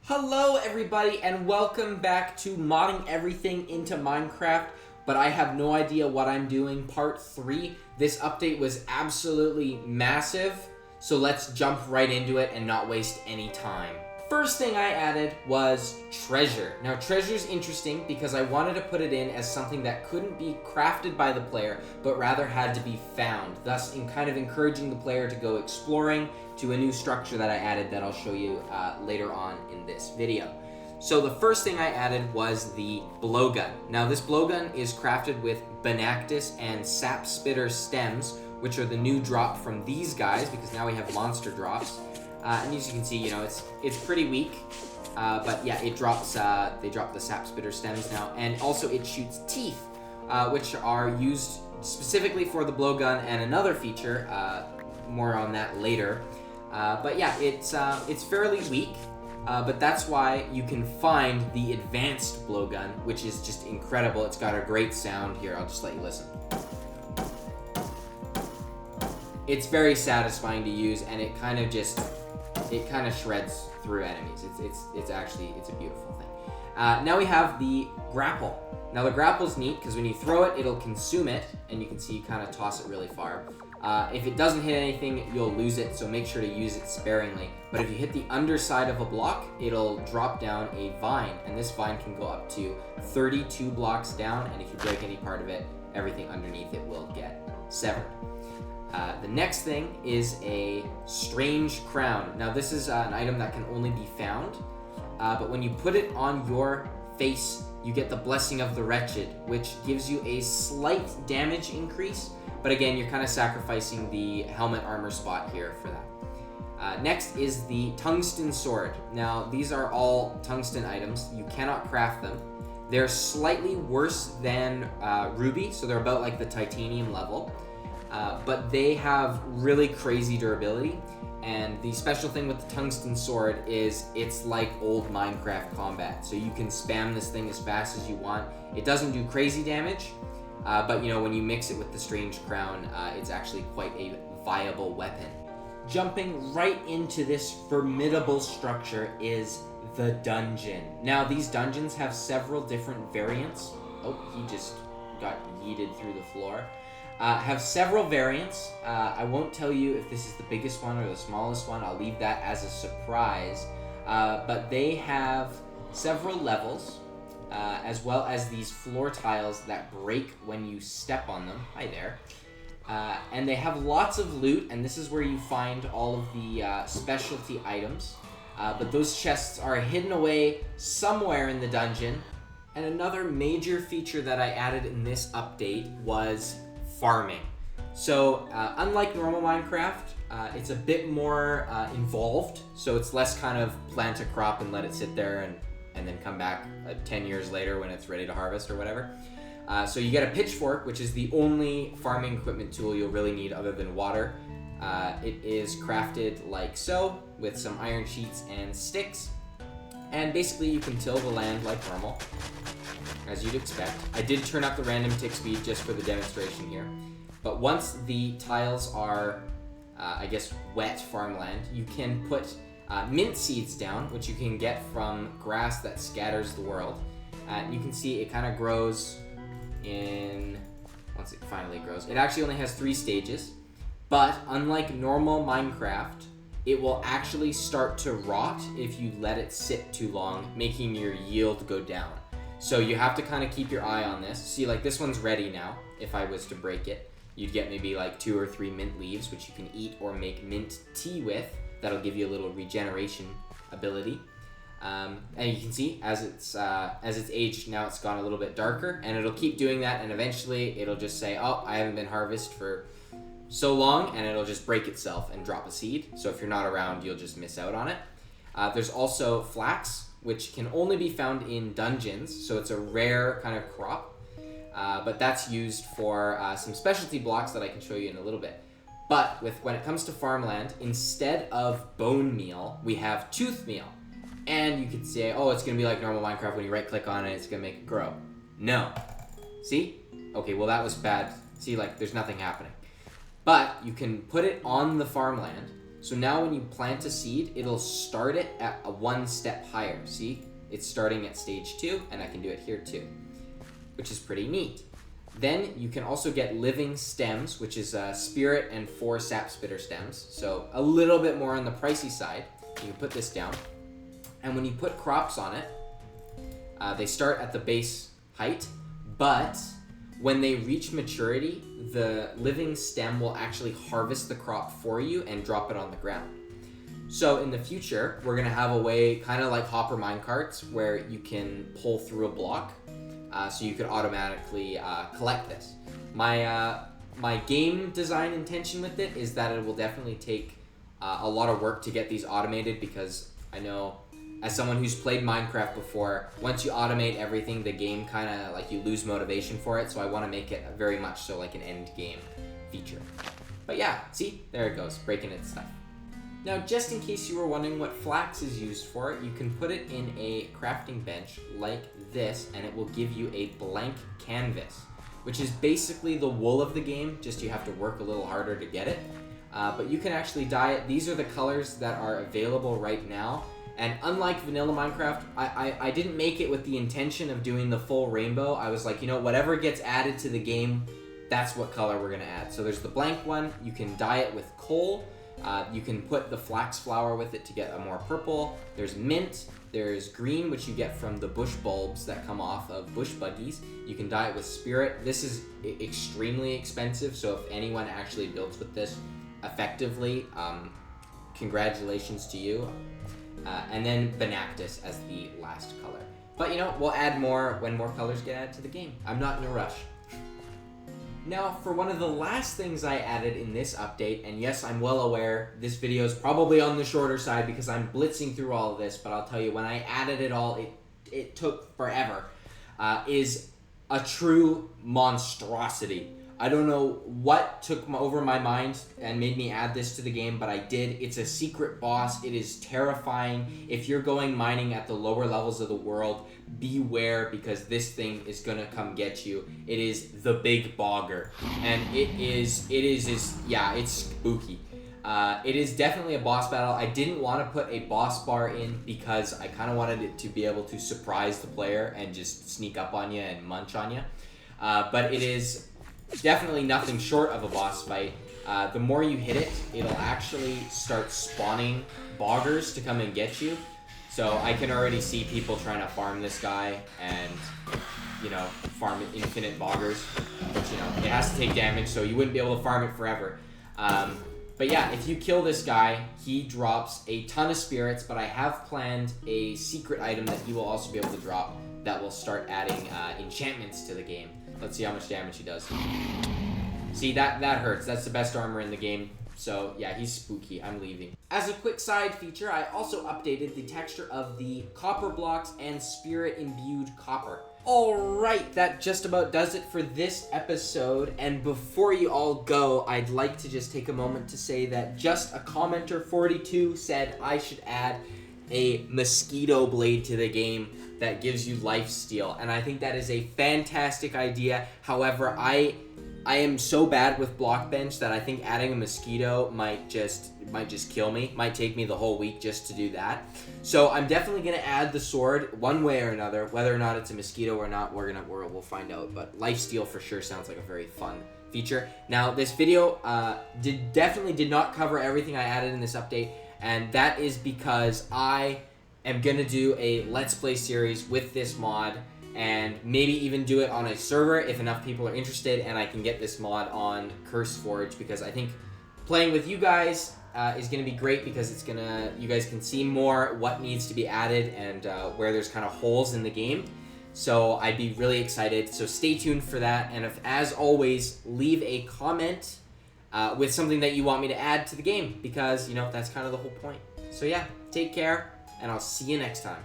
Hello everybody and welcome back to modding everything into Minecraft, but I have no idea what I'm doing, part 3. This update was absolutely massive, so let's jump right into it and not waste any time. First thing I added was treasure. Now treasure's interesting because I wanted to put it in as something that couldn't be crafted by the player, but rather had to be found, thus in kind of encouraging the player to go exploring to a new structure that I added that I'll show you later on in this video. So the first thing I added was the blowgun. Now this blowgun is crafted with Banactus and Sap Spitter stems, which are the new drop from these guys because now we have monster drops. And as you can see, it's pretty weak, but yeah, it drops. They drop the Sap Spitter stems now, and also it shoots teeth, which are used specifically for the blowgun and another feature. More on that later. But yeah, it's fairly weak, but that's why you can find the advanced blowgun, which is just incredible. It's got a great sound here. I'll just let you listen. It's very satisfying to use, and it kind of shreds through enemies. It's a beautiful thing. Now we have the grapple. Now the grapple's neat because when you throw it, it'll consume it, and you can see you kind of toss it really far. If it doesn't hit anything, you'll lose it, so make sure to use it sparingly. But if you hit the underside of a block, it'll drop down a vine, and this vine can go up to 32 blocks down, and if you break any part of it, everything underneath it will get severed. The next thing is a strange crown. Now this is an item that can only be found, but when you put it on your face, you get the Blessing of the Wretched, which gives you a slight damage increase, but again, you're kind of sacrificing the helmet armor spot here for that. Next is the tungsten sword. Now these are all tungsten items. You cannot craft them. They're slightly worse than ruby, so they're about like the titanium level. But they have really crazy durability, and the special thing with the tungsten sword is it's like old Minecraft combat, so you can spam this thing as fast as you want. It doesn't do crazy damage, but when you mix it with the strange crown, it's actually quite a viable weapon. Jumping right into this formidable structure is the dungeon. Now these dungeons have several different variants. Oh, he just got yeeted through the floor. Have several variants. I won't tell you if this is the biggest one or the smallest one. I'll leave that as a surprise. But they have several levels, as well as these floor tiles that break when you step on them. Hi there. And they have lots of loot, and this is where you find all of the specialty items. But those chests are hidden away somewhere in the dungeon. And another major feature that I added in this update was farming. So unlike normal Minecraft, it's a bit more involved, so it's less kind of plant a crop and let it sit there and then come back 10 years later when it's ready to harvest or whatever. So you get a pitchfork, which is the only farming equipment tool you'll really need other than water. It is crafted like so, with some iron sheets and sticks, and basically you can till the land like normal, as you'd expect. I did turn up the random tick speed just for the demonstration here. But once the tiles are, wet farmland, you can put mint seeds down, which you can get from grass that scatters the world. You can see it kind of grows once it finally grows. It actually only has 3 stages, but unlike normal Minecraft, it will actually start to rot if you let it sit too long, making your yield go down. So you have to kind of keep your eye on this. See, like this one's ready now. If I was to break it, you'd get maybe like 2 or 3 mint leaves, which you can eat or make mint tea with. That'll give you a little regeneration ability. And you can see as it's aged now, it's gone a little bit darker, and it'll keep doing that, and eventually it'll just say, oh, I haven't been harvested for so long, and it'll just break itself and drop a seed. So if you're not around, you'll just miss out on it. There's also flax, which can only be found in dungeons, so it's a rare kind of crop. But that's used for some specialty blocks that I can show you in a little bit. But when it comes to farmland, instead of bone meal, we have tooth meal. And you could say, oh, it's going to be like normal Minecraft. When you right-click on it, it's going to make it grow. No. See? Okay, well, that was bad. See, like, there's nothing happening. But you can put it on the farmland, So now when you plant a seed, it'll start it at a 1 step higher. See, it's starting at stage 2, and I can do it here too, which is pretty neat. Then you can also get living stems, which is spirit and 4 sap spitter stems. So a little bit more on the pricey side. You can put this down. And when you put crops on it, they start at the base height, but when they reach maturity, the living stem will actually harvest the crop for you and drop it on the ground. So in the future, we're gonna have a way, kind of like hopper minecarts, where you can pull through a block, so you could automatically collect this. My game design intention with it is that it will definitely take a lot of work to get these automated, because I know, as someone who's played Minecraft before, once you automate everything, the game kind of, like, you lose motivation for it, so I want to make it very much so like an end game feature. But yeah, see? There it goes, breaking its stuff. Now, just in case you were wondering what flax is used for, you can put it in a crafting bench like this, and it will give you a blank canvas, which is basically the wool of the game, just you have to work a little harder to get it. But you can actually dye it. These are the colors that are available right now. And unlike vanilla Minecraft, I didn't make it with the intention of doing the full rainbow. I was like, you know, whatever gets added to the game, that's what color we're gonna add. So there's the blank one. You can dye it with coal. You can put the flax flower with it to get a more purple. There's mint. There's green, which you get from the bush bulbs that come off of bush buggies. You can dye it with spirit. This is extremely expensive, so if anyone actually builds with this effectively, congratulations to you. And then Benactus as the last color. But you know, we'll add more when more colors get added to the game. I'm not in a rush. Now, for one of the last things I added in this update, and yes, I'm well aware this video is probably on the shorter side because I'm blitzing through all of this, but I'll tell you, when I added it all, it took forever, is a true monstrosity. I don't know what took over my mind and made me add this to the game, but I did. It's a secret boss. It is terrifying. If you're going mining at the lower levels of the world, beware, because this thing is gonna come get you. It is the Big Bogger, and it's spooky. It is definitely a boss battle. I didn't want to put a boss bar in because I kind of wanted it to be able to surprise the player and just sneak up on you and munch on you. But it is definitely nothing short of a boss fight. The more you hit it, it'll actually start spawning boggers to come and get you. So I can already see people trying to farm this guy and, you know, farm infinite boggers. But, you know, it has to take damage, so you wouldn't be able to farm it forever. But yeah, if you kill this guy, he drops a ton of spirits, but I have planned a secret item that he will also be able to drop that will start adding enchantments to the game. Let's see how much damage he does. See, that hurts. That's the best armor in the game. So yeah, he's spooky. I'm leaving. As a quick side feature, I also updated the texture of the copper blocks and spirit imbued copper. Alright, that just about does it for this episode. And before you all go, I'd like to just take a moment to say that just a commenter 42 said I should add a mosquito blade to the game that gives you lifesteal, and I think that is a fantastic idea. However, I am so bad with block bench that I think adding a mosquito might just kill me. Might take me the whole week just to do that. So I'm definitely gonna add the sword one way or another. Whether or not it's a mosquito or not, we'll find out. But lifesteal for sure sounds like a very fun feature. Now, this video definitely did not cover everything I added in this update, and that is because I am gonna do a Let's Play series with this mod, and maybe even do it on a server if enough people are interested, and I can get this mod on CurseForge, because I think playing with you guys is gonna be great, because you guys can see more what needs to be added and where there's kind of holes in the game. So I'd be really excited. So stay tuned for that, and as always, leave a comment with something that you want me to add to the game, because, you know, that's kind of the whole point. So yeah, take care, and I'll see you next time.